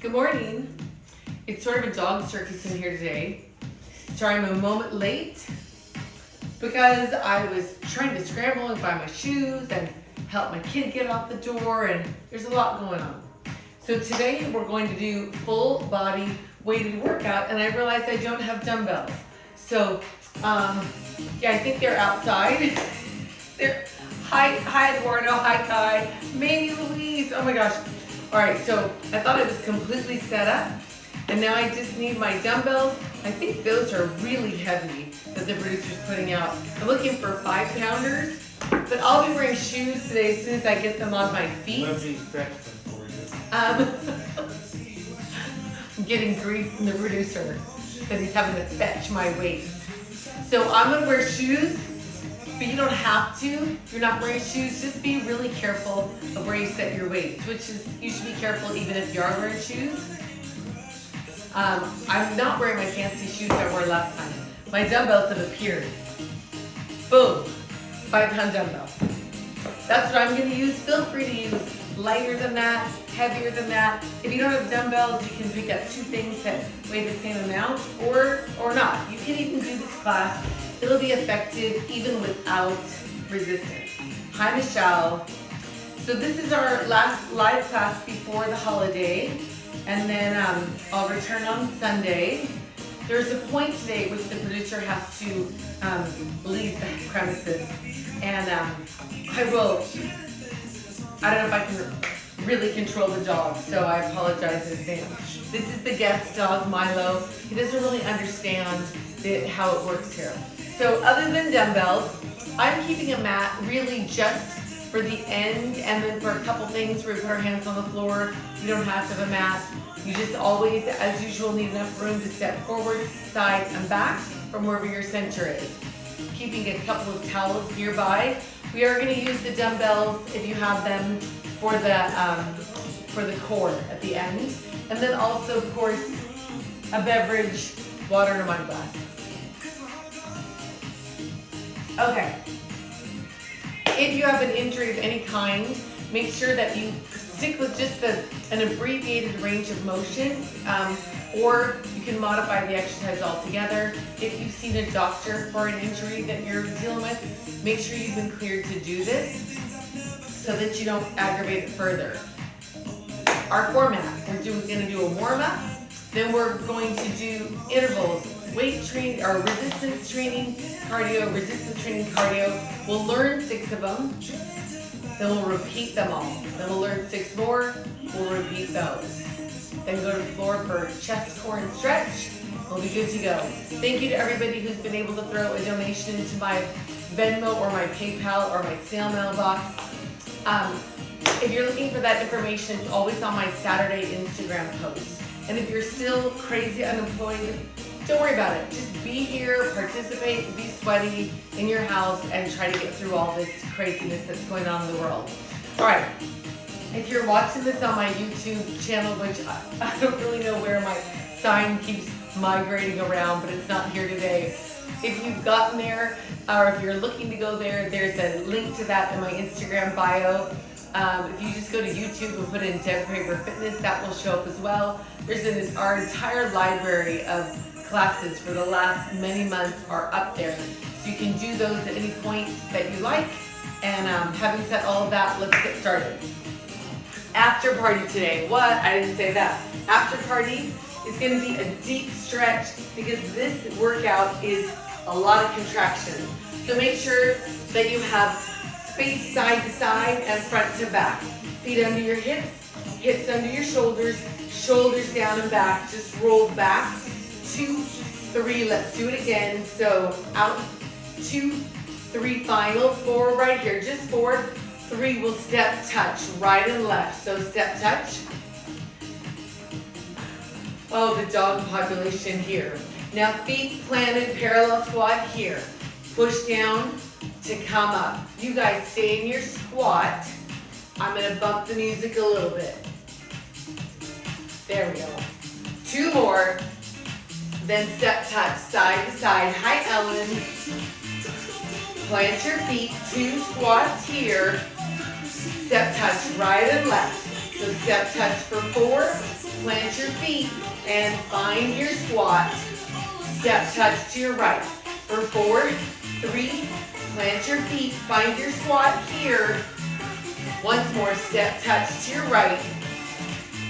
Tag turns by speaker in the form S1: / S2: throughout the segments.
S1: Good morning. It's sort of a dog circus in here today. Sorry I'm a moment late because I was trying to scramble and find my shoes and help my kid get out the door, and there's a lot going on. So today we're going to do full body weighted workout, and I realized I don't have dumbbells. So yeah, I think they're outside. They're hi Eduardo, hi Kai, Mamie Louise, oh my gosh. All right, so I thought it was completely set up, and now I just need my dumbbells. I think those are really heavy that the producer's putting out. I'm looking for 5-pounders, but I'll be wearing shoes today as soon as I get them on my feet.
S2: Let me fetch them for you.
S1: I'm getting grief from the producer that he's having to fetch my weights. So I'm gonna wear shoes, but you don't have to. If you're not wearing shoes, just be really careful of where you set your weights, which is you should be careful even if you are wearing shoes. I'm not wearing my fancy shoes I wore last time. My dumbbells have appeared. Boom, 5-pound dumbbells. That's what I'm gonna use. Feel free to use lighter than that, heavier than that. If you don't have dumbbells, you can pick up 2 things that weigh the same amount or not. You can even do this class. It'll be effective even without resistance. Hi, Michelle. So this is our last live class before the holiday, and then I'll return on Sunday. There's a point today which the producer has to leave the premises, and I don't know if I can really control the dog, so I apologize in advance. This is the guest dog, Milo. He doesn't really understand how it works here. So other than dumbbells, I'm keeping a mat really just for the end, and then for a couple things where we put our hands on the floor. You don't have to have a mat. You just always, as usual, need enough room to step forward, side, and back from wherever your center is. Keeping a couple of towels nearby. We are going to use the dumbbells if you have them for the core at the end, and then also, of course, a beverage, water in a wine glass. Okay. If you have an injury of any kind, make sure that you stick with just an abbreviated range of motion, or you can modify the exercise altogether. If you've seen a doctor for an injury that you're dealing with, make sure you've been cleared to do this so that you don't aggravate it further. Our format, we're going to do a warm-up, then we're going to do intervals, weight training, or resistance training, cardio, resistance training, cardio. We'll learn 6 of them, then we'll repeat them all. Then we'll learn 6 more, we'll repeat those. Then go to the floor for chest, core, and stretch. We'll be good to go. Thank you to everybody who's been able to throw a donation into my Venmo or my PayPal or my snail mail box. If you're looking for that information, it's always on my Saturday Instagram post. And if you're still crazy unemployed, don't worry about it. Just be here, participate, be sweaty in your house, and try to get through all this craziness that's going on in the world. All right. If you're watching this on my YouTube channel, which I don't really know where my sign keeps migrating around, but it's not here today. If you've gotten there, or if you're looking to go there, there's a link to that in my Instagram bio. If you just go to YouTube and put in Deb Craver Fitness, that will show up as well. There's our entire library of classes for the last many months are up there. So you can do those at any point that you like. And having said all of that, let's get started. After party today. What? I didn't say that. After party is going to be a deep stretch because this workout is a lot of contraction. So make sure that you have space side to side and front to back. Feet under your hips, hips under your shoulders, shoulders down and back. Just roll back. 2, 3. Let's do it again. So out, 2, 3. Final 4 right here. Just 4. 3 will step touch right and left. So step touch. Oh, the dog population here. Now feet planted, parallel squat here. Push down to come up. You guys stay in your squat. I'm going to bump the music a little bit. There we go. 2 more. Then step touch side to side. Hi, Ellen. Plant your feet. 2 squats here. Step touch right and left. So step touch for 4, plant your feet, and find your squat. Step touch to your right. For 4, 3, plant your feet, find your squat here. Once more, step touch to your right.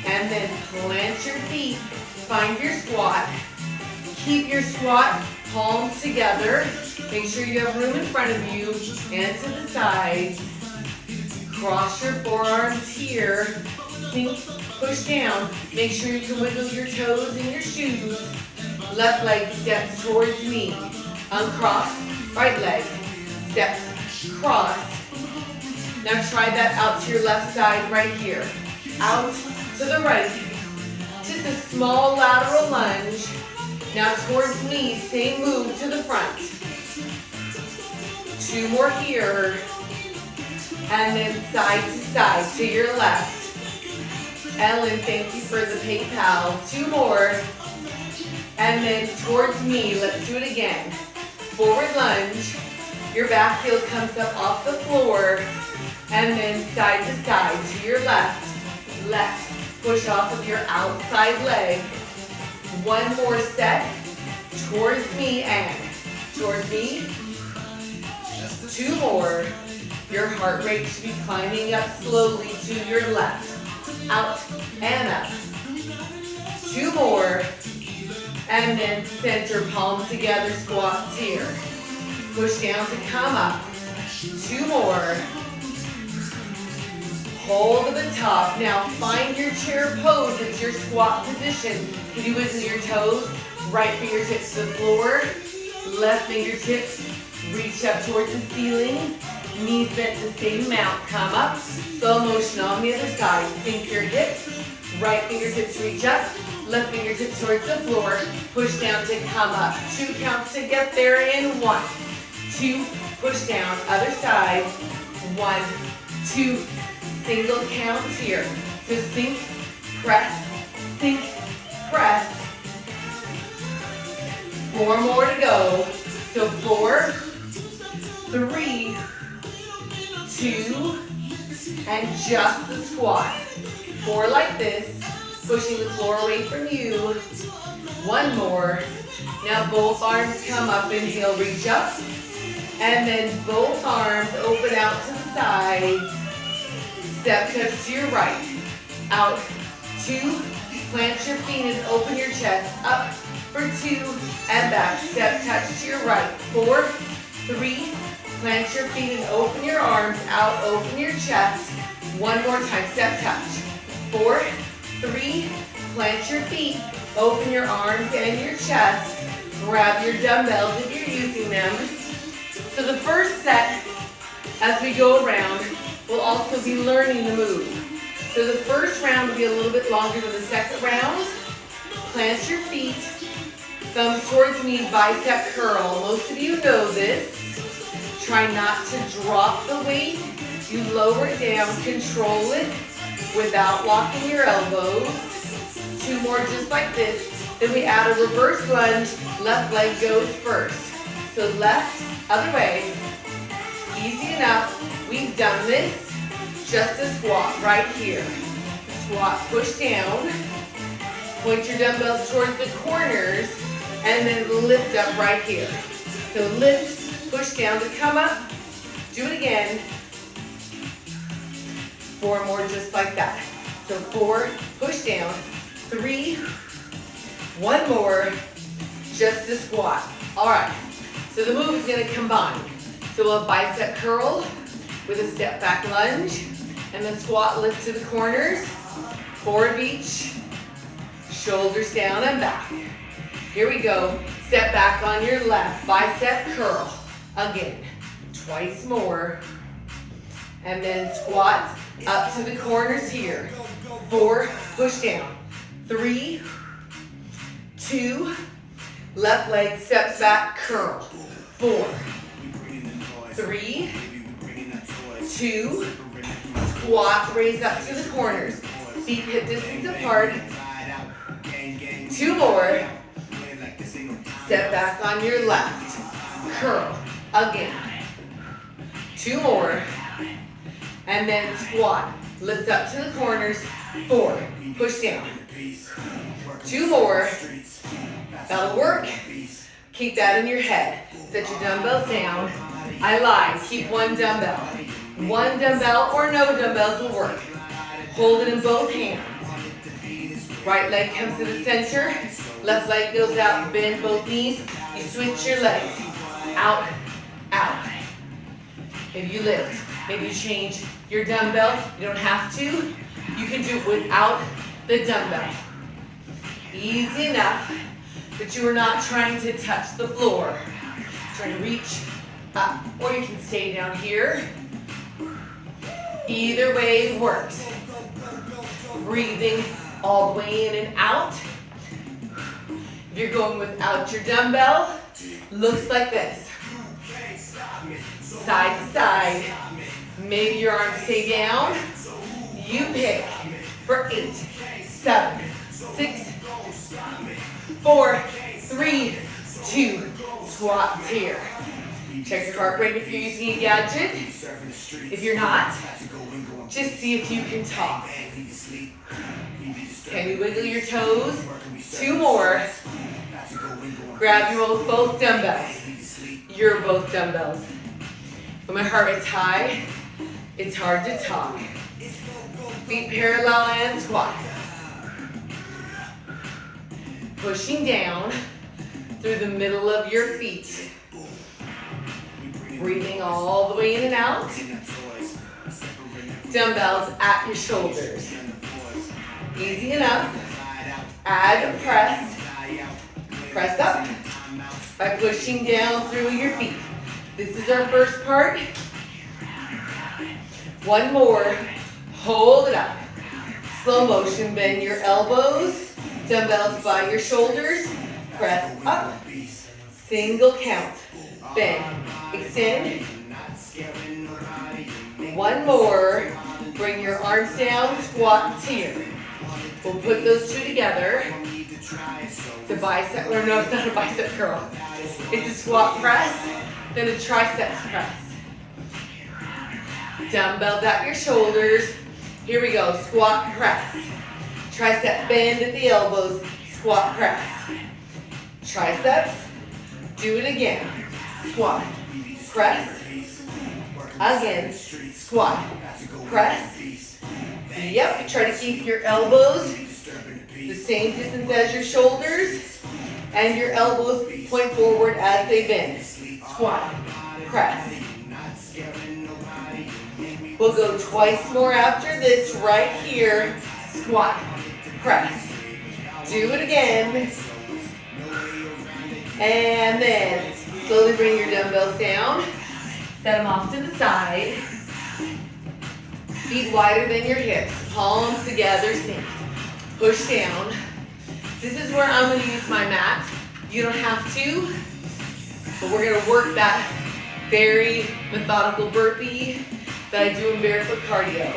S1: And then plant your feet, find your squat. Keep your squat palms together. Make sure you have room in front of you and to the sides. Cross your forearms here. Sink, push down. Make sure you can wiggle your toes in your shoes. Left leg steps towards me. Uncross, right leg. Steps, cross. Now try that out to your left side right here. Out to the right. Just a small lateral lunge. Now towards me, same move to the front. 2 more here. And then side to side to your left. Ellen, thank you for the PayPal. 2 more. And then towards me, let's do it again. Forward lunge. Your back heel comes up off the floor. And then side to side to your left. Left. Push off of your outside leg. 1 more set. Towards me and towards me. 2 more. Your heart rate should be climbing up slowly to your left. Out and up. 2 more. And then center palms together, squats here. Push down to come up. 2 more. Hold at the top. Now find your chair pose. It's your squat position. Can you wiggle your toes? Right fingertips to the floor. Left fingertips reach up towards the ceiling. Knees bent the same amount. Come up. Slow motion on the other side. Sink your hips. Right fingertips reach up. Left fingertips towards the floor. Push down to come up. 2 counts to get there in 1, 2, push down. Other side. 1, 2, single counts here. So sink, press, sink, press. 4 more to go. So 4, 3, 2, and just the squat. 4 like this, pushing the floor away from you. 1 more. Now both arms come up, inhale, reach up. And then both arms open out to the side. Step touch to your right. Out, 2, plant your feet and open your chest. Up for 2, and back. Step touch to your right. 4, 3, plant your feet and open your arms. Out, open your chest. 1 more time, step touch. 4, 3, plant your feet, open your arms and your chest. Grab your dumbbells if you're using them. So the first set, as we go around, we'll also be learning the move. So the first round will be a little bit longer than the second round. Plant your feet, thumbs towards me, bicep curl. Most of you know this. Try not to drop the weight. You lower it down, control it without locking your elbows. 2 more just like this. Then we add a reverse lunge. Left leg goes first. So left, other way. Easy enough. We've done this. Just a squat right here. Squat, push down. Point your dumbbells towards the corners. And then lift up right here. So lift, push down to come up. Do it again. 4 more just like that. So 4, push down. 3, 1 more, just a squat. All right, so the move is gonna combine. So we'll have bicep curl with a step back lunge, and then squat lift to the corners, forward reach, shoulders down and back. Here we go, step back on your left, bicep curl. Again, twice more. And then squat up to the corners here. 4, push down. 3, 2, left leg steps back, curl. 4, 3, 2, squat, raise up to the corners. Feet hip distance apart. 2 more. Step back on your left. Curl. Again. 2 more. And then squat. Lift up to the corners. 4, push down. 2 more. That'll work. Keep that in your head. Set your dumbbells down. I lied. Keep one dumbbell. One dumbbell or no dumbbells will work. Hold it in both hands. Right leg comes to the center. Left leg goes out. Bend both knees. You switch your legs. Out, out. Maybe you lift. Maybe you change your dumbbell. You don't have to. You can do it without the dumbbell. Easy enough that you are not trying to touch the floor. Trying to reach up. Or you can stay down here. Either way works. Breathing all the way in and out. If you're going without your dumbbell, looks like this. Side to side. Maybe your arms stay down. You pick for 8, 7, 6, 4, 3, 2. Squats here. Check your heart rate if you're using a gadget. If you're not, just see if you can talk. Can you wiggle your toes? 2 more. Grab your both dumbbells. Your both dumbbells. When my heart rate's high, it's hard to talk. Feet parallel and squat. Pushing down through the middle of your feet. Breathing all the way in and out. Dumbbells at your shoulders. Easy enough. Add press. Press up by pushing down through your feet. This is our first part. 1 more. Hold it up. Slow motion. Bend your elbows. Dumbbells by your shoulders. Press up. Single count. Bend. Extend. 1 more. Bring your arms down. Squat here. We'll put those 2 together. It's a bicep, or no, it's not a bicep curl. It's a squat press, then a triceps press. Dumbbells at your shoulders. Here we go, squat press. Tricep bend at the elbows, squat press. Triceps, do it again. Squat, press. Again, squat, press. Yep, try to keep your elbows the same distance as your shoulders, and your elbows point forward as they bend. Squat, press. We'll go twice more after this right here. Squat, press. Do it again. And then slowly bring your dumbbells down. Set them off to the side. Feet wider than your hips. Palms together, sink. Push down. This is where I'm going to use my mat. You don't have to, but we're going to work that very methodical burpee that I do in barefoot cardio.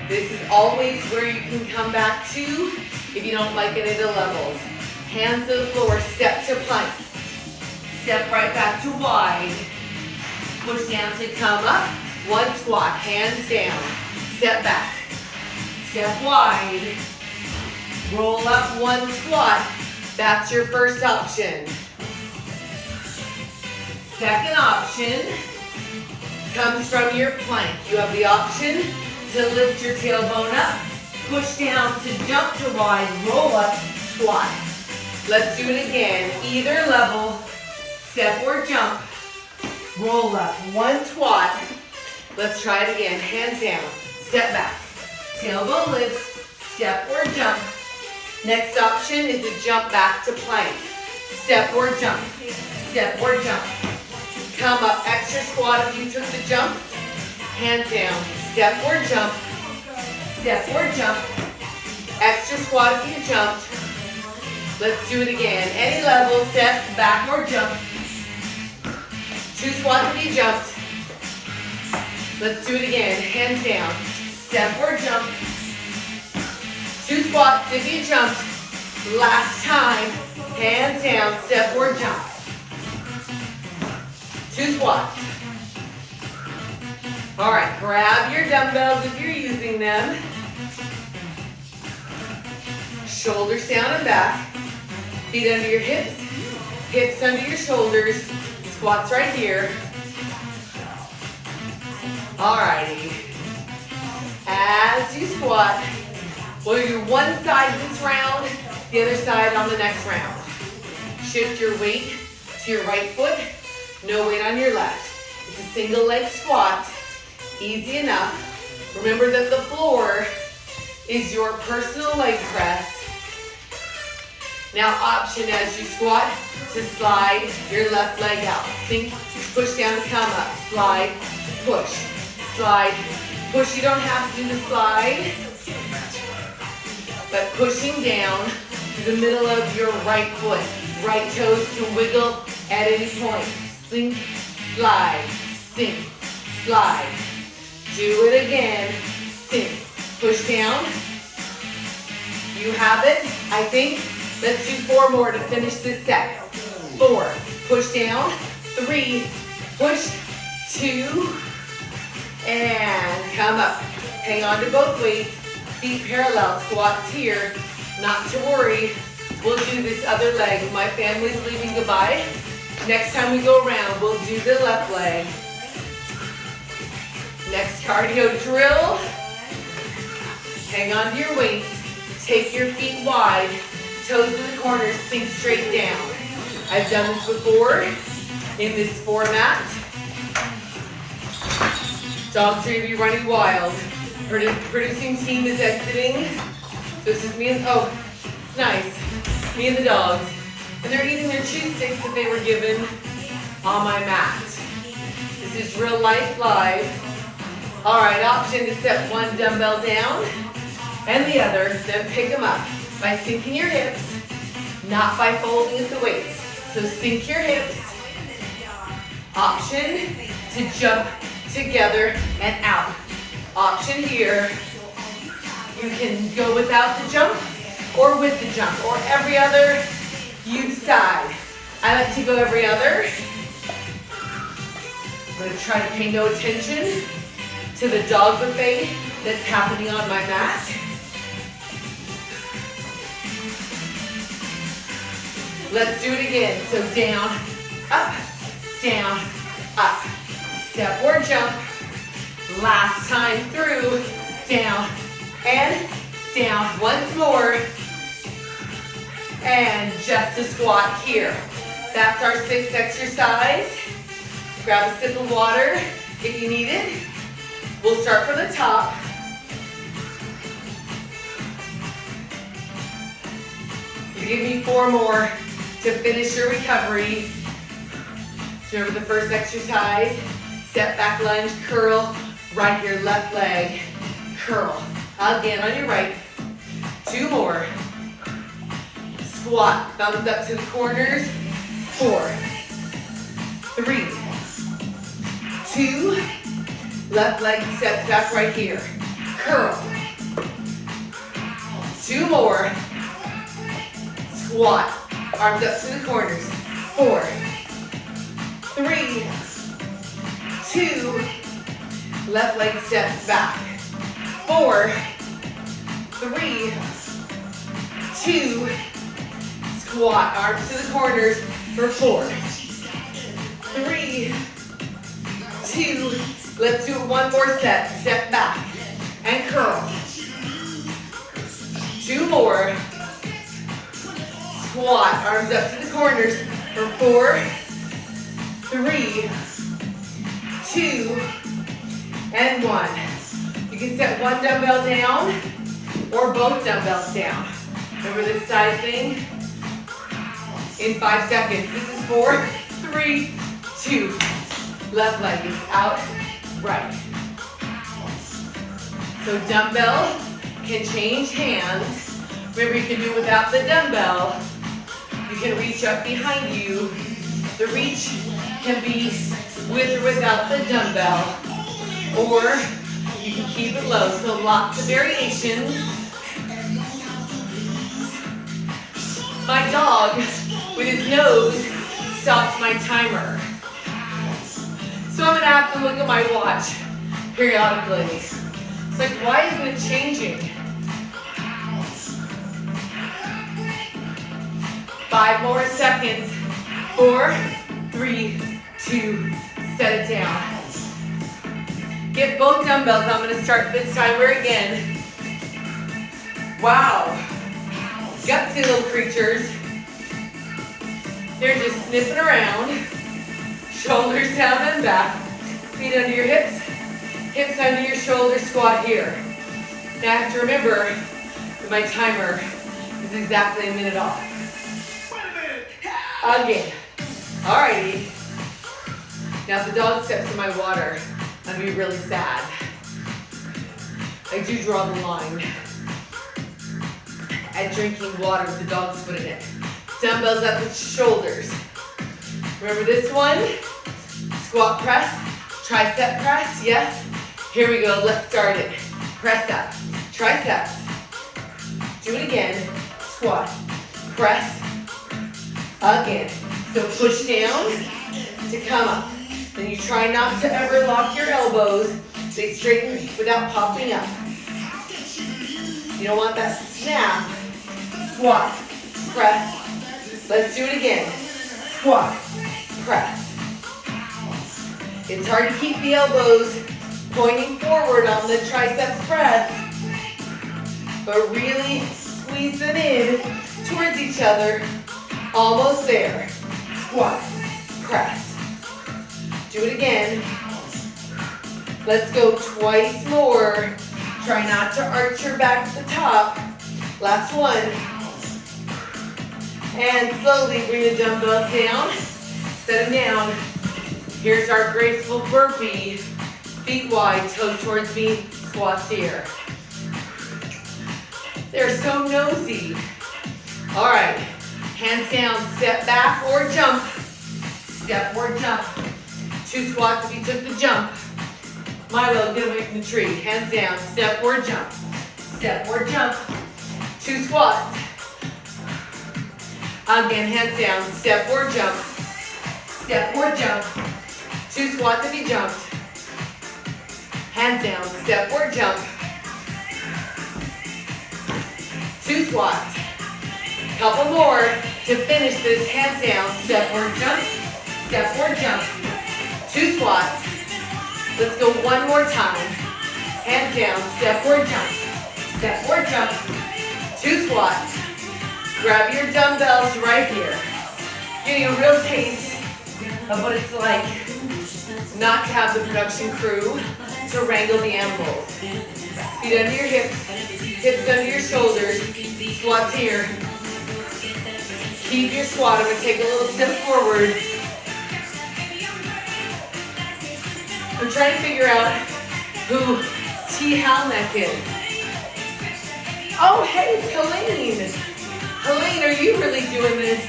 S1: This is always where you can come back to if you don't like any of the levels. Hands to the floor, step to plank. Step right back to wide. Push down to come up. 1 squat, hands down. Step back. Step wide. Roll up 1 squat. That's your first option. Second option comes from your plank. You have the option to lift your tailbone up, push down to jump to wide, roll up, squat. Let's do it again. Either level, step or jump, roll up, 1 squat. Let's try it again. Hands down, step back, tailbone lifts, step or jump. Next option is to jump back to plank. Step or jump, step or jump. Come up, extra squat if you took the jump. Hands down, step or jump, step or jump. Extra squat if you jumped. Let's do it again. Any level, step, back or jump. 2 squats if you jumped. Let's do it again. Hands down, step or jump. 2 squats if you jumped. Last time, hands down, step or jump. 2 squats. All right, grab your dumbbells if you're using them. Shoulders down and back. Feet under your hips. Hips under your shoulders. Squats right here. Alrighty. As you squat, we'll do one side this round, the other side on the next round. Shift your weight to your right foot, no weight on your left. It's a single leg squat, easy enough. Remember that the floor is your personal leg press. Now option as you squat to slide your left leg out. Think, push down, come up, slide, push, slide, push. You don't have to do the slide, but pushing down to the middle of your right foot. Right toes can wiggle at any point. Sink, slide, sink, slide. Do it again, sink, push down. You have it, I think. Let's do 4 more to finish this set. 4, push down. 3, push. 2, and come up. Hang on to both weights. Feet parallel, squats here. Not to worry. We'll do this other leg. My family's leaving goodbye. Next time we go around, we'll do the left leg. Next cardio drill. Hang on to your weights. Take your feet wide. Toes to the corners, sink straight down. I've done this before in this format. Dogs are gonna be running wild. Producing team is exiting. This is me and, oh, it's nice. Me and the dogs. And they're eating their cheese sticks that they were given on my mat. This is real life live. All right, option to set one dumbbell down and the other, then pick them up by sinking your hips, not by folding at the waist. So sink your hips. Option to jump together and out. Option here, you can go without the jump or with the jump or every other, you decide. I like to go every other. I'm gonna try to pay no attention to the dog buffet that's happening on my mat. Let's do it again. So down, up, step or jump. Last time through, down and down. Once more. And just a squat here. That's our 6th exercise. Grab a sip of water if you need it. We'll start from the top. You give me 4 more to finish your recovery. Remember the first exercise, step back lunge, curl, right your left leg, curl. Again on your right, 2 more. Squat, thumbs up to the corners, 4, 3, 2, left leg steps back right here, curl. 2 more, squat. Arms up to the corners. 4, 3, 2, left leg steps back. 4, 3, 2, squat. Arms to the corners for 4, 3, 2, let's do it 1 more set. Step back and curl. 2 more. Squat, arms up to the corners for 4, 3, 2, and 1. You can set 1 dumbbell down or both dumbbells down. Remember this side thing? In 5 seconds. This is 4, 3, 2. Left leg is out, right. So dumbbell can change hands. Remember you can do it without the dumbbell. You can reach up behind you. The reach can be with or without the dumbbell, or you can keep it low. So lots of variations. My dog, with his nose, stops my timer. So I'm gonna have to look at my watch. periodically. It's like, why isn't it changing? 5 more seconds. 4, 3, 2, set it down. Get both dumbbells. I'm gonna start this timer again. Wow. Gutsy little creatures. They're just sniffing around. Shoulders down and back. Feet under your hips. Hips under your shoulders. Squat here. Now I have to remember that my timer is exactly a minute off. Again. Alrighty. Now if the dog steps in my water, I'm gonna be really sad. I do draw the line at drinking water with the dog's foot in it. Dumbbells up at shoulders. Remember this one? Squat press, tricep press, yes? Here we go, let's start it. Press up, triceps. Do it again, squat, press, again. So push down to come up. Then you try not to ever lock your elbows. Stay straighten without popping up. You don't want that snap. Squat, press. Let's do it again. Squat, press. It's hard to keep the elbows pointing forward on the triceps press, but really squeeze them in towards each other. Almost there. Squat, press. Do it again. Let's go twice more. Try not to arch your back at the top. Last one. And slowly bring the dumbbells down. Set them down. Here's our graceful burpee. Feet wide, toes towards me. Squats here. They're so nosy. All right. Hands down, step back or jump. Step or jump. 2 squats if you took the jump. Milo, get away from the tree. Hands down, step or jump. Step or jump. 2 squats. Again, hands down, step or jump. Step or jump. 2 squats if you jumped. Hands down, step or jump. 2 squats. Couple more to finish this. Hands down, step or jump. Step or jump. 2 squats. Let's go one more time. Hands down, step or jump. Step or jump. 2 squats. Grab your dumbbells right here. Getting a real taste of what it's like not to have the production crew to wrangle the animals. Feet under your hips, hips under your shoulders, squats here. Keep your squat. I'm going to take a little step forward. I'm trying to figure out who T. Halneck is. Oh, hey, it's Helene. Helene, are you really doing this?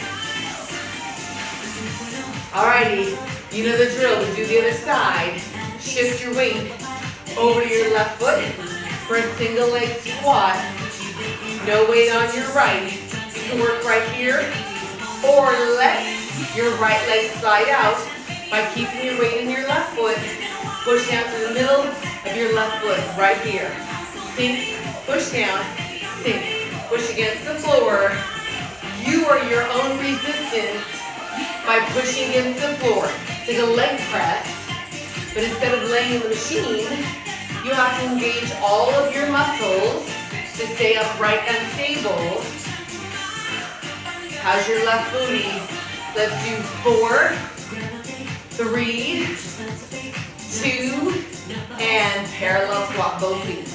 S1: Alrighty, you know the drill. We do the other side. Shift your weight over to your left foot for a single leg squat. No weight on your right. You can work right here or let your right leg slide out by keeping your weight in your left foot. Push down to the middle of your left foot, right here. Sink, push down, sink, push against the floor. You are your own resistance by pushing against the floor. Take a leg press, but instead of laying in the machine, you have to engage all of your muscles to stay upright and stable. How's your left booty? Let's do 4, 3, 2, and parallel squat both feet.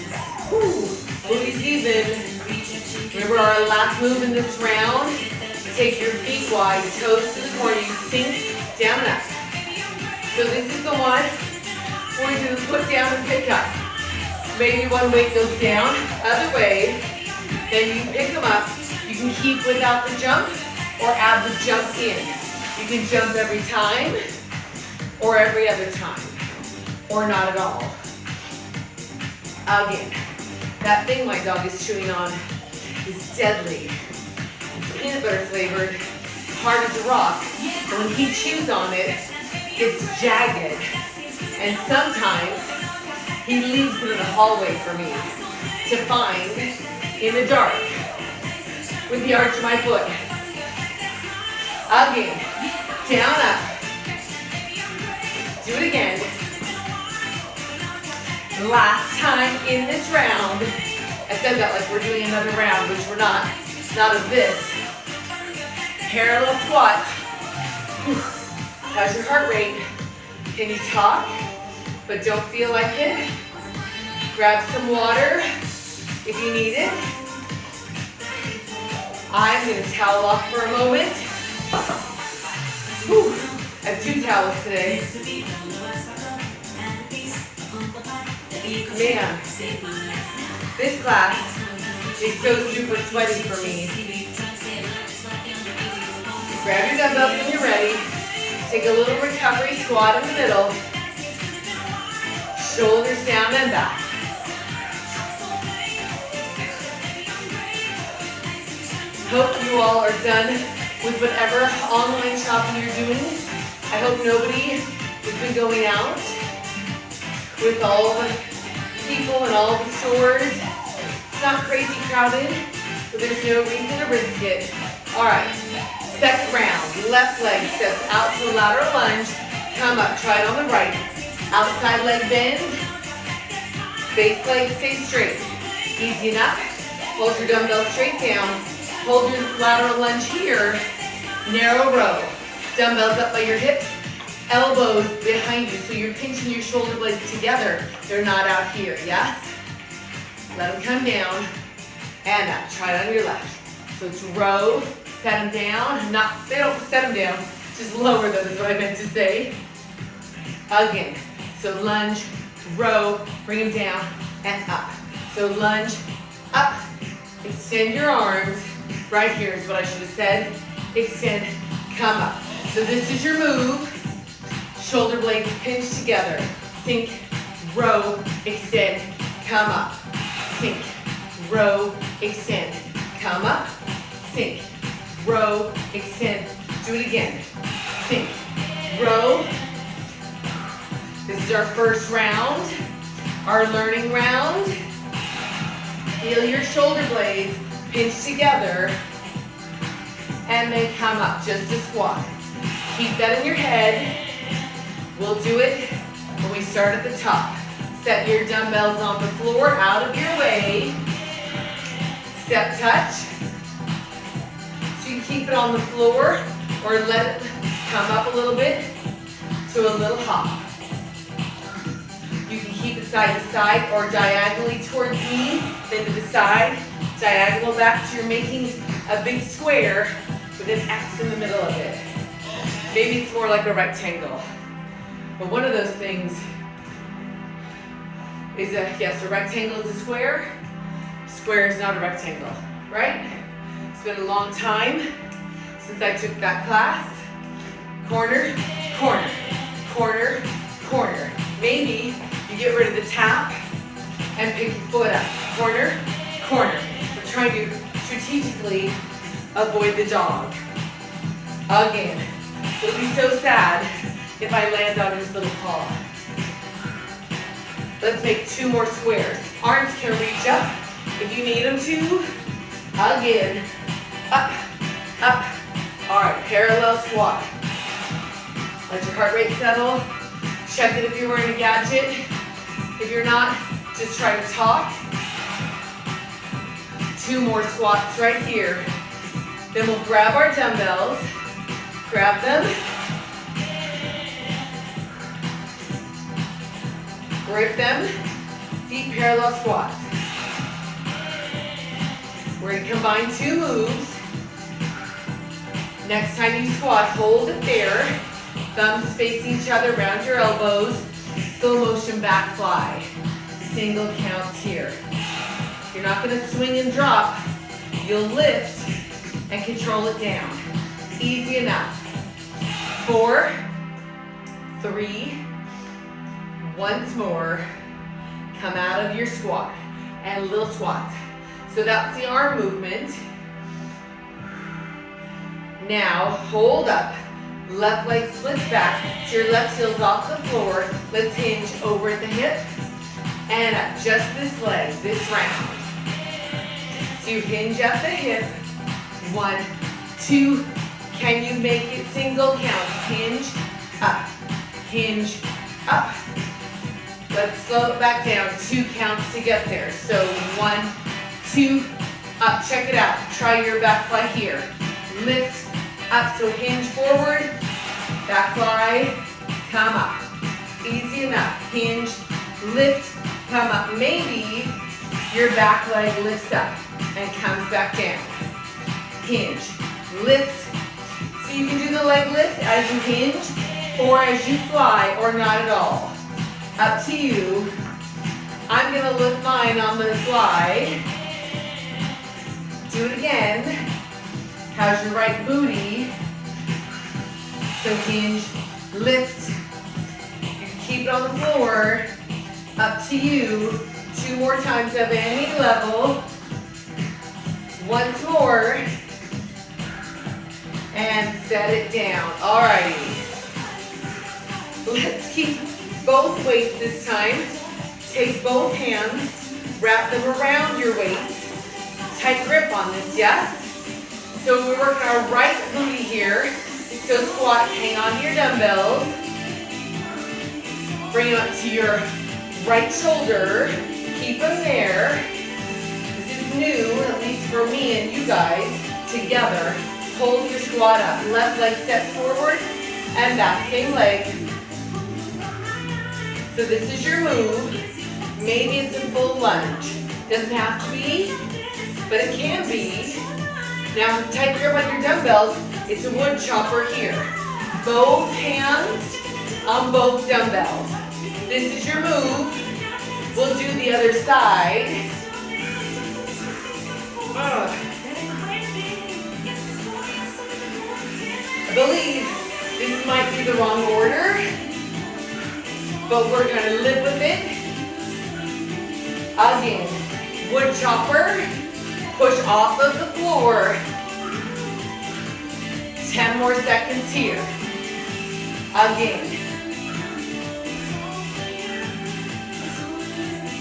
S1: Booty's even. Remember our last move in this round? Take your feet wide, toes to the corner, you sink down and up. So this is the one where you do the put down and pick up. Maybe one weight goes down, other way, then you pick them up. You can keep without the jump or add the jump in. You can jump every time or every other time or not at all. Again, that thing my dog is chewing on is deadly. Peanut butter flavored, hard as a rock. And when he chews on it, it's jagged. And sometimes He leaves it in the hallway for me to find in the dark with the arch of my foot. Again, down, up. Do it again. Last time in this round. I said that like we're doing another round, which we're not. Not of this. Parallel squat. How's your heart rate? Can you talk, but don't feel like it? Grab some water if you need it. I'm gonna towel off for a moment. Whew. I have 2 towels today. Man, this class is so super sweaty for me. Grab your dumbbells when you're ready. Take a little recovery squat in the middle. Shoulders down and back. Hope you all are done with whatever online shopping you're doing. I hope nobody has been going out with all the people and all the stores. It's not crazy crowded, but there's no reason to risk it. All right, second round. Left leg steps out to a lateral lunge. Come up, try it on the right. Outside leg bend. Base leg stay straight. Easy enough. Hold your dumbbell straight down. Hold your lateral lunge here. Narrow row. Dumbbells up by your hips. Elbows behind you, so you're pinching your shoulder blades together. They're not out here, yes? Let them come down and up. Try it on your left. So it's row, set them down. They don't set them down, just lower them is what I meant to say. Again, so lunge, row, bring them down and up. So lunge, up, extend your arms. Right here is what I should have said. Extend, come up. So this is your move. Shoulder blades pinch together. Sink, row, extend, come up. Sink, row, extend, come up. Sink, row, extend. Do it again. Sink, row. This is our first round, our learning round. Feel your shoulder blades pinch together and then come up, just a squat. Keep that in your head. We'll do it when we start at the top. Set your dumbbells on the floor, out of your way. Step touch. So you can keep it on the floor or let it come up a little bit to a little hop. You can keep it side to side or diagonally towards me, then to the side, diagonal back, so you're making a big square with an X in the middle of it. Maybe it's more like a rectangle. But one of those things is yes, a rectangle is a square. Square is not a rectangle, right? It's been a long time since I took that class. Corner, corner, corner, corner. Maybe you get rid of the tap and pick your foot up. Corner, corner. We're trying to strategically avoid the dog. Again, it'll be so sad if I land on his little paw. Let's make 2 more squares. Arms can reach up if you need them to. Again, up, up. All right, parallel squat. Let your heart rate settle. Check it if you're wearing a gadget. If you're not, just try to talk. 2 more squats right here. Then we'll grab our dumbbells, grab them, grip them, deep parallel squats. We're going to combine 2 moves. Next time you squat, hold it there. Thumbs facing each other around your elbows. Slow motion back fly. Single counts here. You're not going to swing and drop. You'll lift and control it down. Easy enough. 4, 3, once more. Come out of your squat and little squats. So that's the arm movement. Now hold up. Left leg splits back. So your left heel's off the floor. Let's hinge over at the hip. and up. Just this leg, this round. So you hinge at the hip. 1, 2. Can you make it single count? Hinge, up, hinge, up. Let's slow it back down. 2 counts to get there. So 1, 2, up. Check it out. Try your back fly here. Lift, up. So hinge forward, back fly, come up. Easy enough. Hinge, lift, come up. Maybe your back leg lifts up and comes back down. Hinge, lift. So you can do the leg lift as you hinge or as you fly or not at all. Up to you. I'm gonna lift mine on the fly. Do it again. How's your right booty? So hinge, lift. You can keep it on the floor. Up to you. 2 more times of any level. Once more. And set it down. Alrighty. Let's keep both weights this time. Take both hands, wrap them around your waist. Tight grip on this, yes? So we're working our right booty here. So squat, hang on to your dumbbells. Bring them up to your right shoulder. Keep them there. This is new, at least for me and you guys, together. Hold your squat up. Left leg steps forward and back, same leg. So this is your move. Maybe it's a full lunge. Doesn't have to be, but it can be. Now tight grip on your dumbbells. It's a wood chopper here. Both hands on both dumbbells. This is your move. We'll do the other side. I believe this might be the wrong order, but we're gonna live with it. Again, wood chopper, push off of the floor. 10 more seconds here. Again.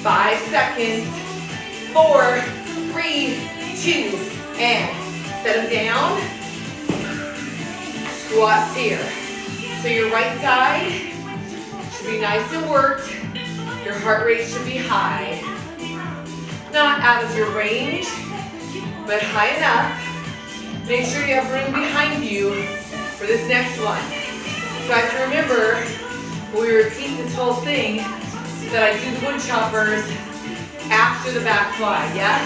S1: 5 seconds. 4, 3, 2, and set them down. Squats here. So your right side should be nice and worked. Your heart rate should be high. Not out of your range, but high enough. Make sure you have room behind you for this next one. So I have to remember when we repeat this whole thing that I do the wood choppers after the back fly, yes?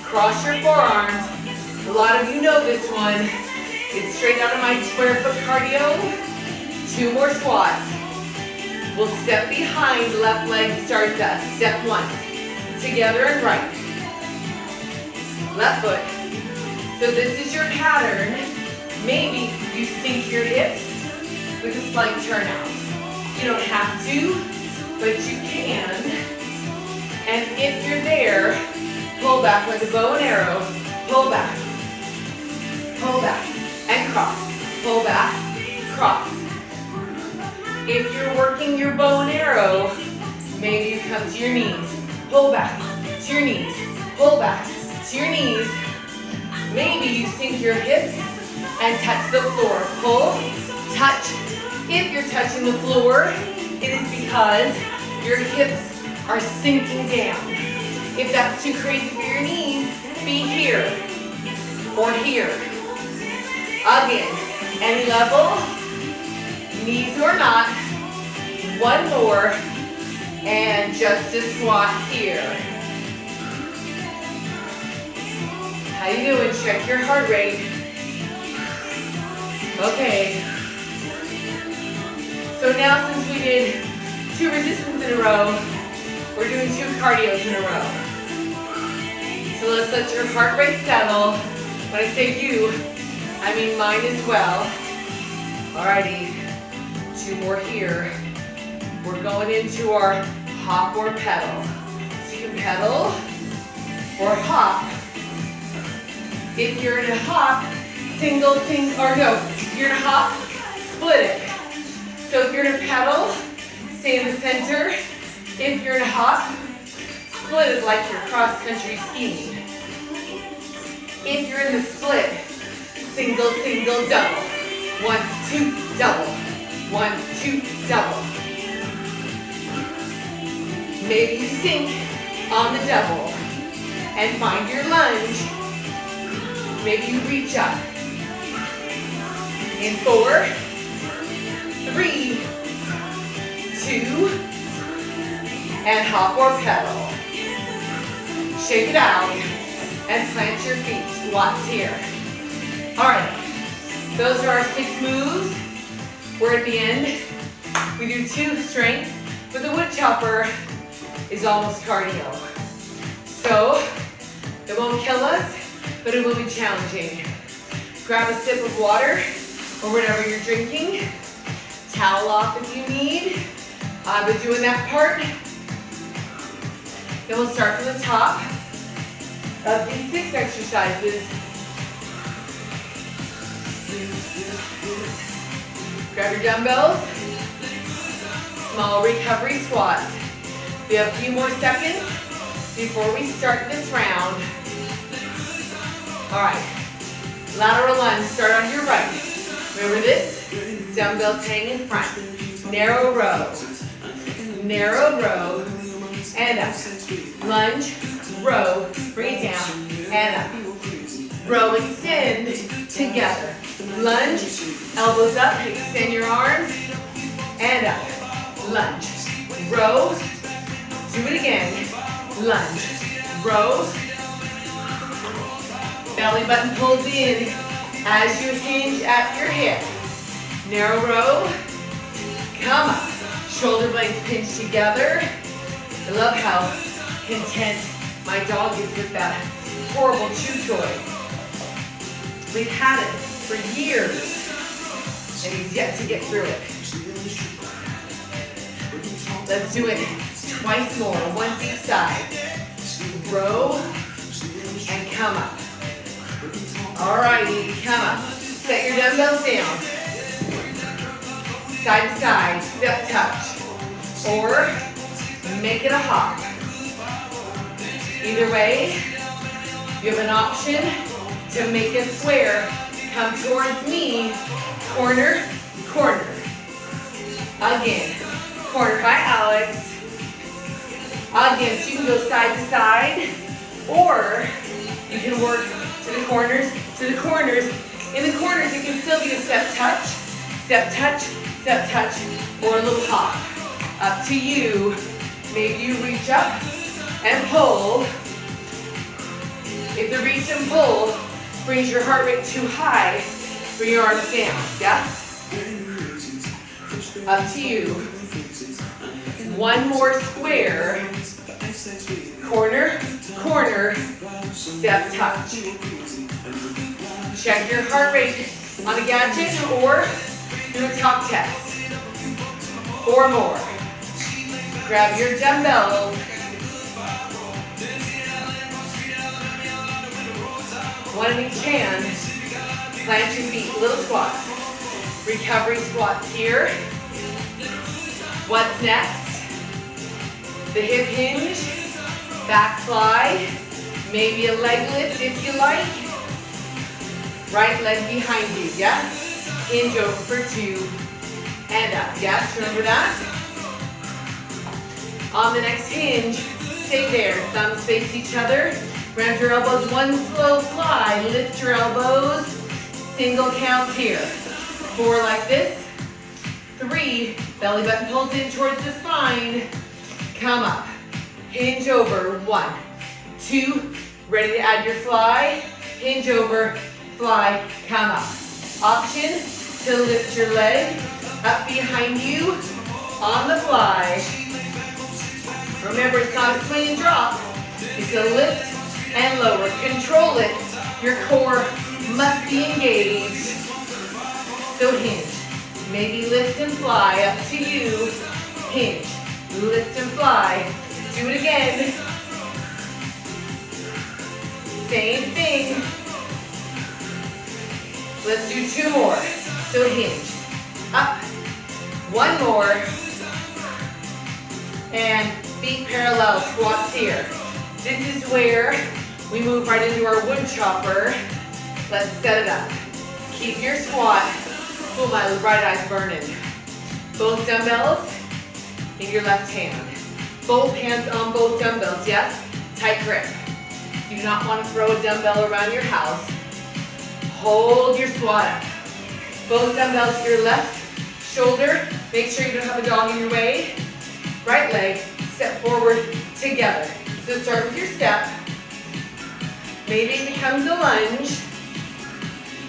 S1: Cross your forearms. A lot of you know this one. It's straight out of my square foot cardio. 2 more squats. We'll step behind, left leg starts up. Step 1. Together and right. Left foot. So this is your pattern. Maybe you sink your hips with a slight turnout. You don't have to, but you can. And if you're there, pull back like a bow and arrow. Pull back. Pull back. And cross. Pull back. Cross. If you're working your bow and arrow, maybe you come to your knees. Pull back to your knees. Pull back to your knees. Maybe you sink your hips and touch the floor. Pull, touch. If you're touching the floor, it is because your hips are sinking down. If that's too crazy for your knees, be here or here. Again, any level, knees or not. 1 more, and just a squat here. How you doing? Check your heart rate. Okay. So now since we did 2 resistance in a row, we're doing 2 cardios in a row. So let's let your heart rate settle. When I say you, I mean mine as well. Alrighty, 2 more here. We're going into our hop or pedal. So you can pedal or hop. If you're in a hop, single, or no, if you're in a hop, split it. So if you're in a pedal, stay in the center. If you're in a hop, split is like your cross-country skiing. If you're in the split, single, single, double. 1, 2, double. 1, 2, double. Maybe you sink on the double and find your lunge. Maybe you reach up. In 4, 3, 2, and hop or pedal. Shake it out and plant your feet. Squats here. All right, those are our 6 moves. We're at the end. We do 2 strength, but the wood chopper is almost cardio. So it won't kill us, but it will be challenging. Grab a sip of water or whatever you're drinking. Towel off if you need. I've been doing that part. Then we'll start from the top of these 6 exercises. Grab your dumbbells. Small recovery squats. We have a few more seconds before we start this round. All right, lateral lunge, start on your right. Remember this? Dumbbells hang in front. Narrow row, and up. Lunge, row, bring it down, and up. Row, extend, together. Lunge, elbows up, extend your arms, and up. Lunge, row, do it again. Lunge, row. Belly button pulls in as you hinge at your hip. Narrow row, come up. Shoulder blades pinch together. I love how content my dog is with that horrible chew toy. We've had it for years, and he's yet to get through it. Let's do it twice more, one each side. Row, and come up. Alrighty, come up. Set your dumbbells down. Side to side, step touch. Or make it a hop. Either way, you have an option to make a square. Come towards me, corner, corner. Again, corner by Alex. Again, so you can go side to side, or you can work to the corners, to the corners. In the corners, you can still do a step touch, or a little hop. Up to you. Maybe you reach up and pull. If the reach and pull brings your heart rate too high, bring your arms down. Yes? Up to you. One more square. Corner, corner, step touch. Check your heart rate on a gadget or do a top test. 4 more. Grab your dumbbells. One in each hand. Plant your feet, little squats. Recovery squats here. What's next? The hip hinge, back fly, maybe a leg lift if you like. Right leg behind you, yes? Hinge over for 2 and up, yes? Remember that? On the next hinge, stay there. Thumbs face each other. Round your elbows, one slow fly. Lift your elbows. Single count here. 4 like this. 3, belly button pulls in towards the spine. Come up. Hinge over. 1, 2, ready to add your fly. Hinge over, fly, come up. Option to lift your leg up behind you on the fly. Remember, it's not a swing and drop. It's a lift and lower. Control it. Your core must be engaged. So hinge. Maybe lift and fly. Up to you. Hinge. Lift and fly. Do it again. Same thing. Let's do 2 more. So hinge. Up. 1 more. And Feet parallel, squats here. This is where we move right into our wood chopper. Let's set it up. Keep your squat. Oh, my right eye's burning. Both dumbbells in your left hand. Both hands on both dumbbells, yes? Tight grip. You do not want to throw a dumbbell around your house. Hold your squat up. Both dumbbells to your left shoulder. Make sure you don't have a dog in your way. Right leg, step forward together. So start with your step. Maybe it becomes a lunge.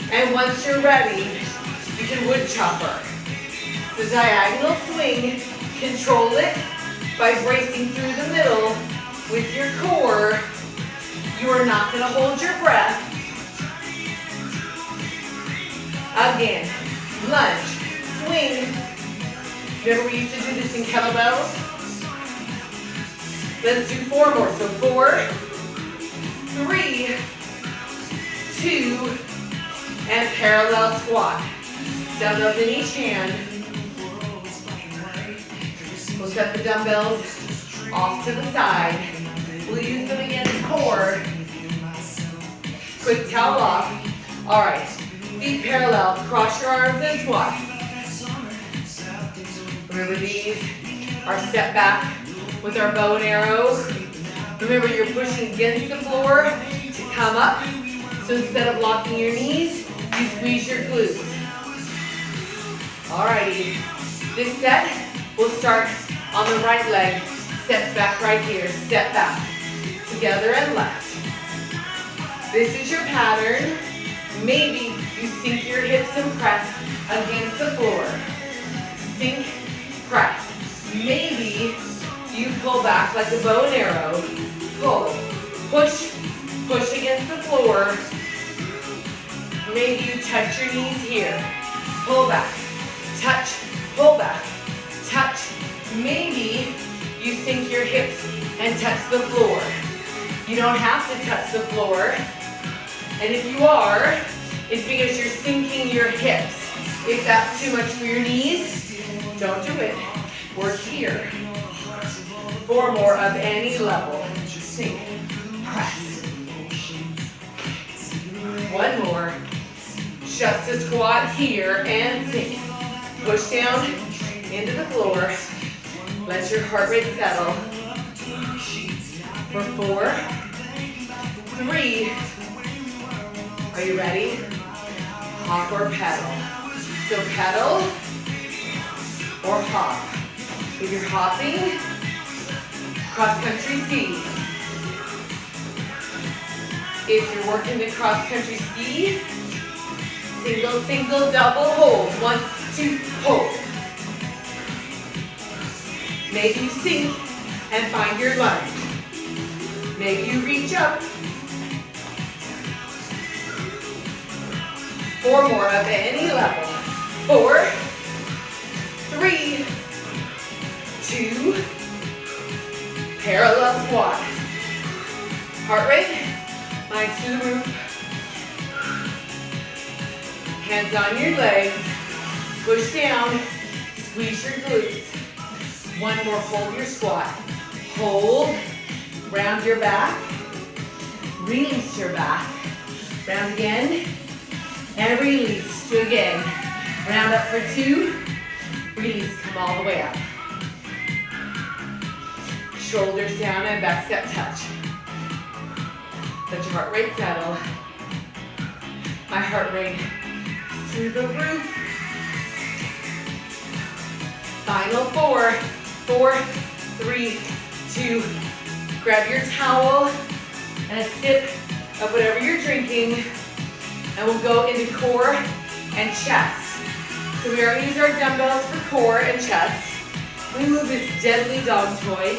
S1: And once you're ready, you can wood chopper. The diagonal swing, control it by bracing through the middle with your core. You are not going to hold your breath. Again, lunge, swing. Remember we used to do this in kettlebells? Let's do 4 more. So 4, 3, 2, and parallel squat. Dumbbells in each hand. We'll set the dumbbells off to the side. We'll use them against core. Quick towel off. All right, feet parallel. Cross your arms and squat. Remember these are set back with our bow and arrow. Remember you're pushing against the floor to come up. So instead of locking your knees, you squeeze your glutes. Alrighty, this set will start on the right leg. Steps back right here, step back. Together and left. This is your pattern. Maybe you sink your hips and press against the floor. Sink, press. Maybe you pull back like a bow and arrow. Pull, push, push against the floor. Maybe you touch your knees here. Pull back, touch, pull back, touch. Maybe you sink your hips and touch the floor. You don't have to touch the floor. And if you are, it's because you're sinking your hips. If that's too much for your knees, don't do it. Work here. 4 more of any level. Sink, press. 1 more. Just a squat here and sink. Push down into the floor. Let your heart rate settle. For 4, 3. Are you ready? Hop or pedal. So pedal or hop. If you're hopping, cross-country ski. If you're working the cross-country ski, single, single, double, hold. 1, 2, hold. Maybe you sink and find your lunge. Maybe you reach up. 4 more of any level. 4, 3, 2, parallel squat. Heart rate, mind to the roof. Hands on your legs. Push down, squeeze your glutes. 1 more, hold your squat. Hold, round your back, release your back. Round again, and release. 2 again. Round up for 2, release, come all the way up. Shoulders down and back step touch. Let your heart rate settle. My heart rate through the roof. Final 4, 4, 3, 2. Grab your towel and a sip of whatever you're drinking. And we'll go into core and chest. So we already used our dumbbells for core and chest. We move this deadly dog toy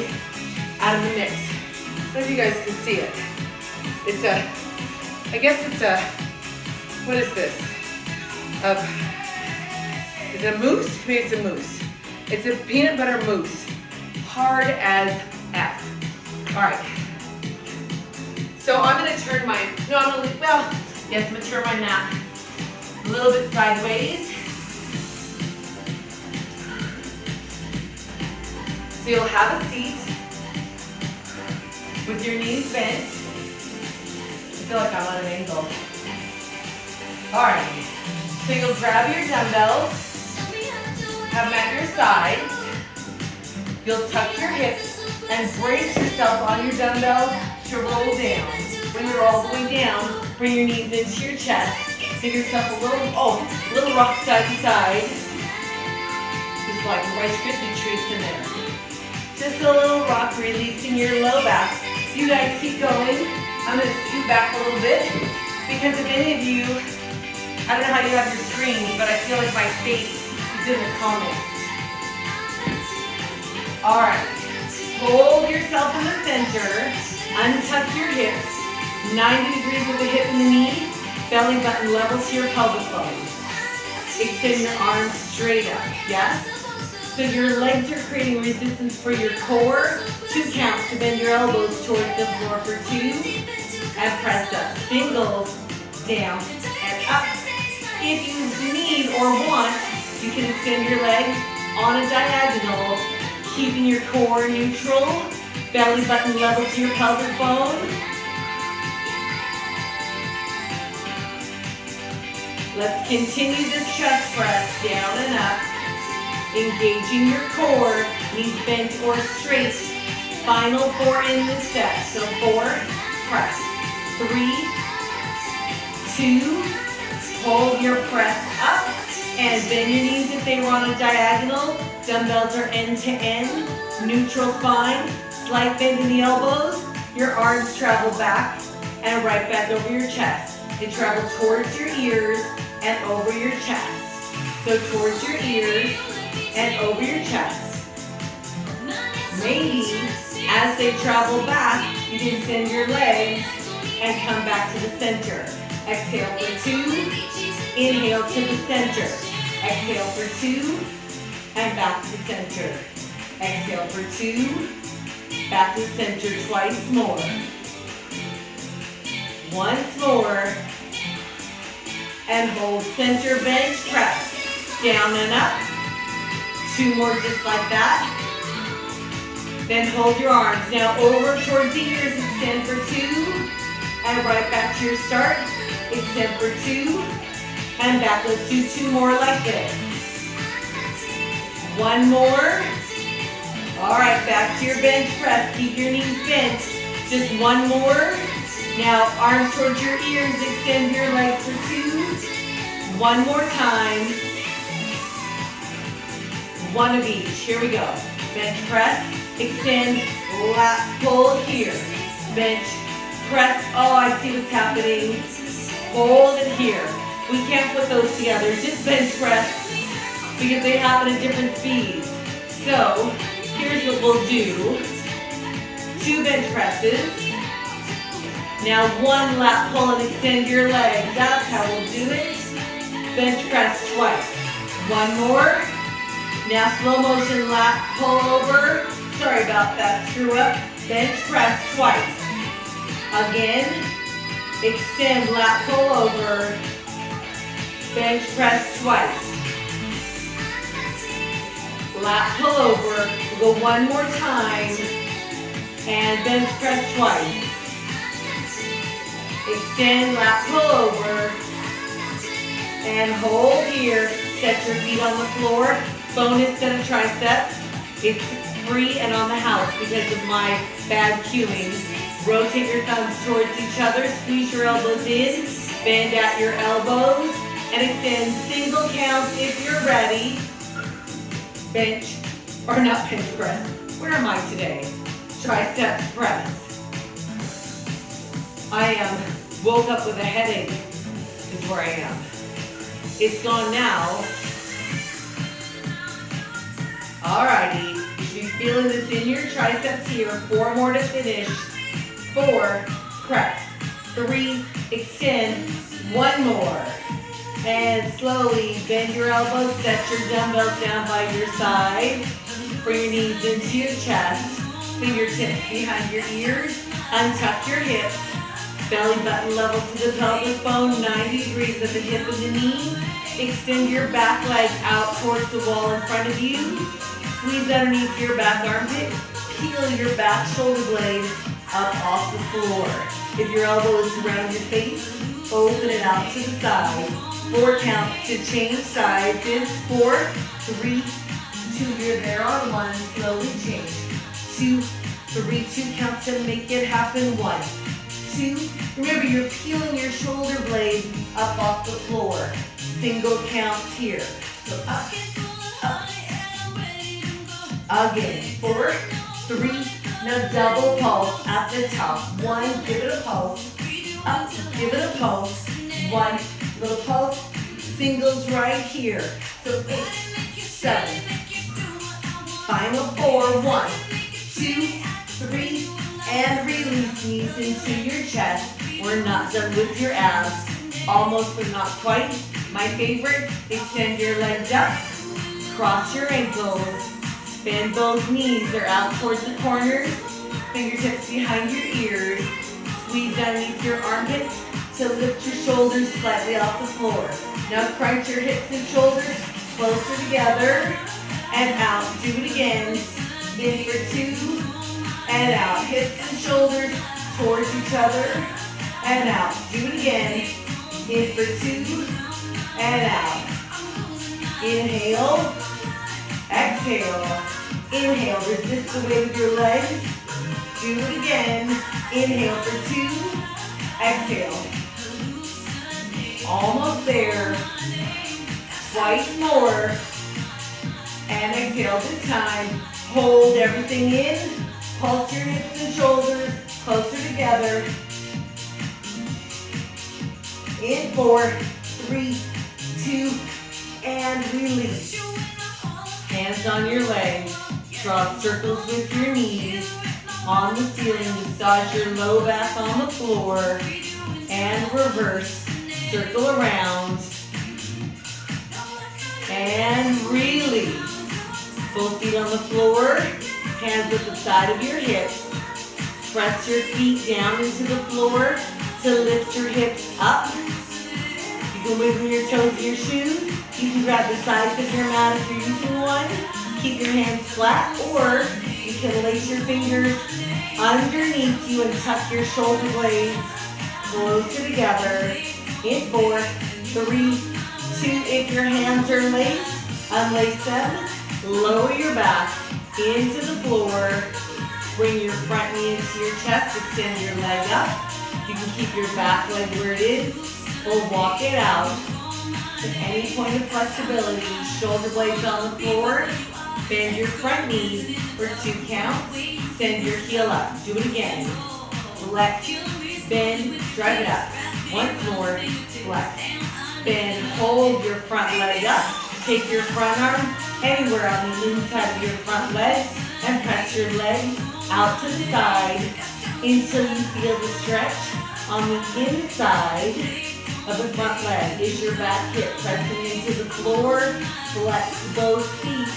S1: out of the mix. I don't know if you guys can see it. It's a, I guess it's a, what is this? Is it a mousse? Maybe it's a mousse. It's a peanut butter mousse. Hard as F. All right. So I'm gonna turn my, no, I'm gonna, well, yes, I'm gonna turn my mat a little bit sideways. So you'll have a seat. with your knees bent. I feel like I'm on an angle. All right, so you'll grab your dumbbells, have them at your sides. You'll tuck your hips and brace yourself on your dumbbells to roll down. When you're all the way down, bring your knees into your chest. Give yourself a little rock side to side. Just like Rice Krispie treats in there. Just a little rock, releasing your low back. You guys keep going. I'm gonna scoot back a little bit because if any of you, I don't know how you have your screens, but I feel like my face is in the comments. All right, hold yourself in the center, untuck your hips, 90 degrees with the hip and the knee, belly button level to your pelvic bone. Extend your arms straight up, yes? So your legs are creating resistance for your core. 2 counts to bend your elbows towards the floor for 2, and press up. Singles, down, and up. If you need or want, you can extend your legs on a diagonal, keeping your core neutral, belly button level to your pelvic bone. Let's continue this chest press, down and up, engaging your core, knees bent or straight. Final 4 in the step. So 4, press, 3, 2, hold your press up, and bend your knees if they were on a diagonal. Dumbbells are end to end, neutral spine, slight bend in the elbows. Your arms travel back and right back over your chest. They travel towards your ears and over your chest. So towards your ears and over your chest. Maybe as they travel back, you can extend your legs and come back to the center. Exhale for 2, inhale to the center. Exhale for 2, and back to the center. Exhale for 2, back to the center twice more. Once more, and hold center bench press. Down and up. 2 more just like that. Then hold your arms. Now over towards the ears, extend for 2, and right back to your start. Extend for 2, and back. Let's do 2 more like this. 1 more. All right, back to your bench press. Keep your knees bent. Just 1 more. Now arms towards your ears, extend your legs for 2. 1 more time. 1 of each. Here we go. Bench press, extend, lat pull here. Bench press. Oh, I see what's happening. Hold it here. We can't put those together. Just bench press because they happen at different speeds. So here's what we'll do. 2 bench presses. Now 1 lat pull and extend your legs. That's how we'll do it. Bench press twice. 1 more. Now slow motion lat pull over. Sorry about that screw up. Bench press twice. Again. Extend lat pull over. Bench press twice. Lat pull over. We'll go 1 more time. And bench press twice. Extend, lat pull over, and hold here. Set your feet on the floor. Bonus set of triceps. It's free and on the house because of my bad cueing. Rotate your thumbs towards each other. Squeeze your elbows in. Bend at your elbows. And extend single count if you're ready. Bench, or not bench press. Where am I today? Triceps press. I woke up with a headache, is where I am. It's gone now. Alrighty, you should be feeling this in your triceps here. 4 more to finish. 4, press. 3, extend. 1 more. And slowly bend your elbows, set your dumbbells down by your side. Bring your knees into your chest. Fingertips behind your ears. Untuck your hips. Belly button level to the pelvic bone, 90 degrees at the hip and the knee. Extend your back leg out towards the wall in front of you. Squeeze underneath your back armpit. Peel your back shoulder blade
S3: up off the floor. If your elbow is around your face, open it out to the side. 4 counts to change sides. It's 4, 3, 2. You're there on 1. Slowly change. 2, 3, 2 counts to make it happen. 1, 2. Remember, you're peeling your shoulder blade up off the floor. Single counts here. So up, up. Again. 4, 3. Now double pulse at the top. 1, give it a pulse. Up, give it a pulse. 1, little pulse. Singles right here. So 8, 7. Final 4. 1, 2, 3. And release knees into your chest. We're not done with your abs. Almost, but not quite. My favorite, extend your legs up. Cross your ankles. Bend those knees. They're out towards the corners. Fingertips behind your ears. Squeeze underneath your armpits to lift your shoulders slightly off the floor. Now crunch your hips and shoulders closer together and out. Do it again. In for 2 and out. Hips and shoulders towards each other and out. Do it again. In for 2 and out. Inhale. Exhale. Inhale. Resist the weight of your legs. Do it again. Inhale for 2. Exhale. Almost there. Twice more. And exhale this time. Hold everything in. Pulse your hips and shoulders closer together. In 4, 3, 2, and release. Hands on your legs. Draw circles with your knees. On the ceiling, massage your low back on the floor. And reverse. Circle around. And release. Both feet on the floor. Hands at the side of your hips. Press your feet down into the floor to lift your hips up. You can wiggle your toes in your shoes. You can grab the sides of your mat if you're using one. Keep your hands flat, or you can lace your fingers underneath you and tuck your shoulder blades closer together. In 4, 3, 2. If your hands are laced, unlace them. Lower your back into the floor. Bring your front knee into your chest. Extend your leg up. You can keep your back leg where it is, or walk it out. At any point of flexibility, shoulder blades on the floor. Bend your front knee for 2 counts. Send your heel up. Do it again. Flex, bend, drive it up. Once more, flex, bend, hold your front leg up. Take your front arm anywhere on the inside of your front leg and press your leg out to the side until you feel the stretch on the inside of the front leg. Is your back hip pressing into the floor? Flex both feet,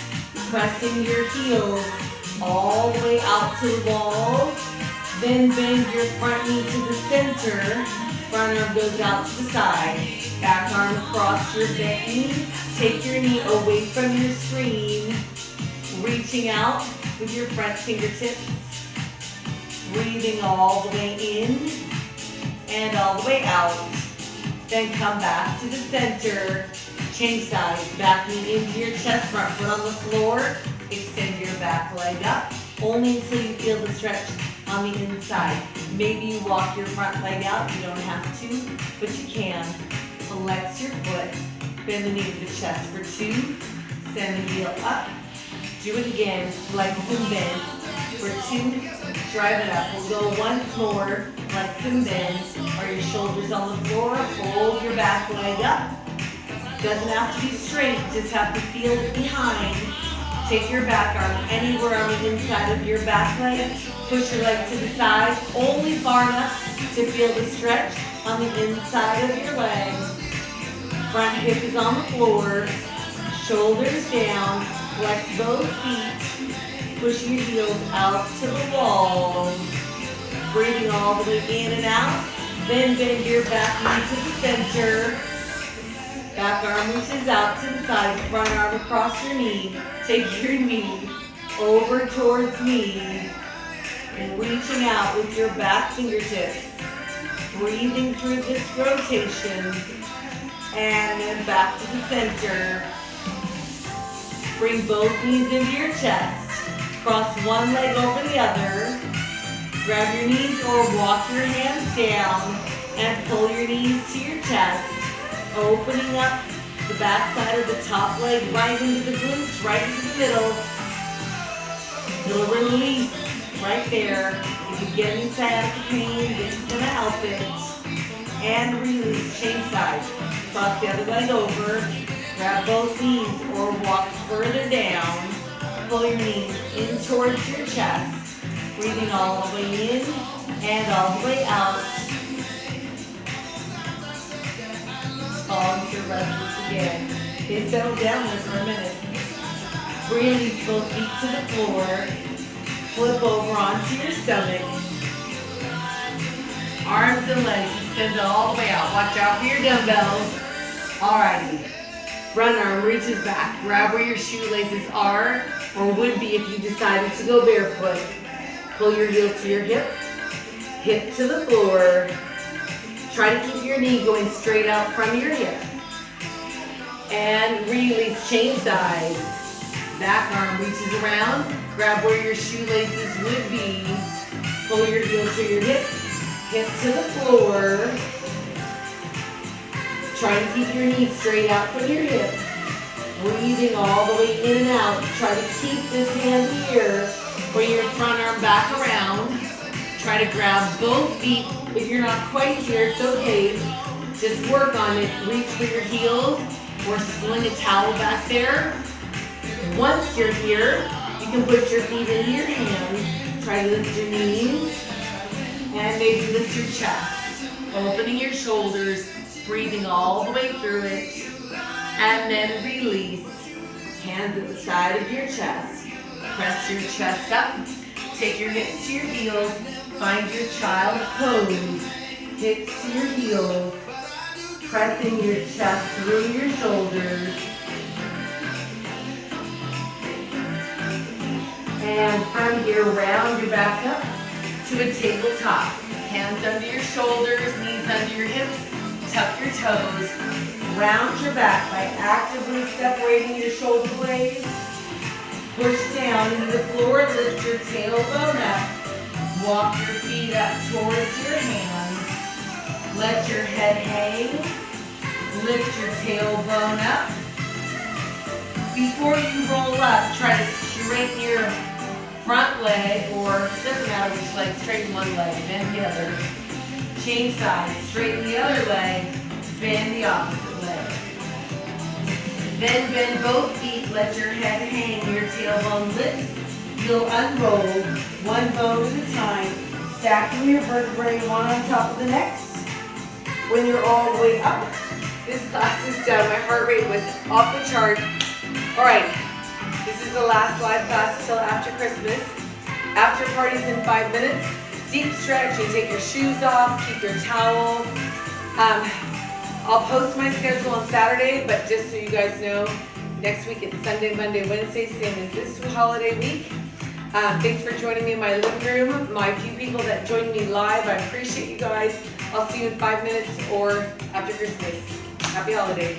S3: pressing your heels all the way out to the walls. Then bend your front knee to the center. Front arm goes out to the side. Back arm across your bent knee. Take your knee away from your screen. Reaching out with your front fingertips. Breathing all the way in and all the way out. Then come back to the center. Change sides. Back knee into your chest. Front foot on the floor. Extend your back leg up. Only until you feel the stretch on the inside. Maybe you walk your front leg out. You don't have to, but you can. Flex your foot. Bend the knee to the chest for 2. Send the heel up. Do it again. Flex and bend for 2. Drive it up. We'll go once more. Flex and bend. Are your shoulders on the floor? Hold your back leg up. Doesn't have to be straight. Just have to feel it behind. Take your back arm anywhere on the inside of your back leg. Push your leg to the side, only far enough to feel the stretch on the inside of your leg. Front hip is on the floor. Shoulders down. Flex both feet. Push your heels out to the wall. Breathing all the way in and out. Then bend your back knee to the center. Back arm reaches out to the side, front arm across your knee. Take your knee over towards me. reaching out with your back fingertips, breathing through this rotation, and then back to the center. Bring both knees into your chest. Cross one leg over the other. Grab your knees or walk your hands down and pull your knees to your chest, opening up the back side of the top leg right into the glutes, right into the middle. Little release right there. If you get any sciatica pain, this is going to help it. And release, change sides. Cross the other leg over. Grab both knees or walk further down. Pull your knees in towards your chest. Breathing all the way in and all the way out. Pause your restless again. Okay, settle down there for a minute. Release both feet to the floor. Flip over onto your stomach. Arms and legs extend all the way out. Watch out for your dumbbells. Alrighty. Front arm reaches back. Grab where your shoelaces are or would be if you decided to go barefoot. Pull your heel to your hip. Hip to the floor. Try to keep your knee going straight out from your hip. And release, change sides. Back arm reaches around. Grab where your shoelaces would be. Pull your heel to your hip. Hip to the floor. Try to keep your knee straight out from your hip. Breathing all the way in and out. Try to keep this hand here. Bring your front arm back around. Try to grab both feet. If you're not quite here, it's okay. Just work on it. Reach for your heels or sling a towel back there. Once you're here, you can put your feet into your hands. Try to lift your knees and maybe lift your chest. Opening your shoulders, breathing all the way through it. And then release. Hands at the side of your chest. Press your chest up. Take your hips to your heels. Find your child pose. Hips to your heels. Pressing your chest through your shoulders. And from here, round your back up to a tabletop. Hands under your shoulders, knees under your hips. Tuck your toes. Round your back by actively separating your shoulder blades. Push down into the floor, lift your tailbone up. Walk your feet up towards your hands. Let your head hang. Lift your tailbone up. Before you roll up, try to straighten your front leg, or it doesn't matter which leg, straighten one leg, bend the other. Change sides, straighten the other leg, bend the opposite leg. Then bend both feet, let your head hang, your tailbone lifts. You'll unroll one bone at a time, stacking your vertebrae one on top of the next. When you're all the way up, this class is done. My heart rate was off the chart. All right, this is the last live class until after Christmas. After party's in 5 minutes. Deep stretch, you take your shoes off, keep your towel. I'll post my schedule on Saturday, but just so you guys know, next week it's Sunday, Monday, Wednesday, same as this holiday week. Thanks for joining me in my living room. My few people that joined me live, I appreciate you guys. I'll see you in 5 minutes or after Christmas. Happy holidays.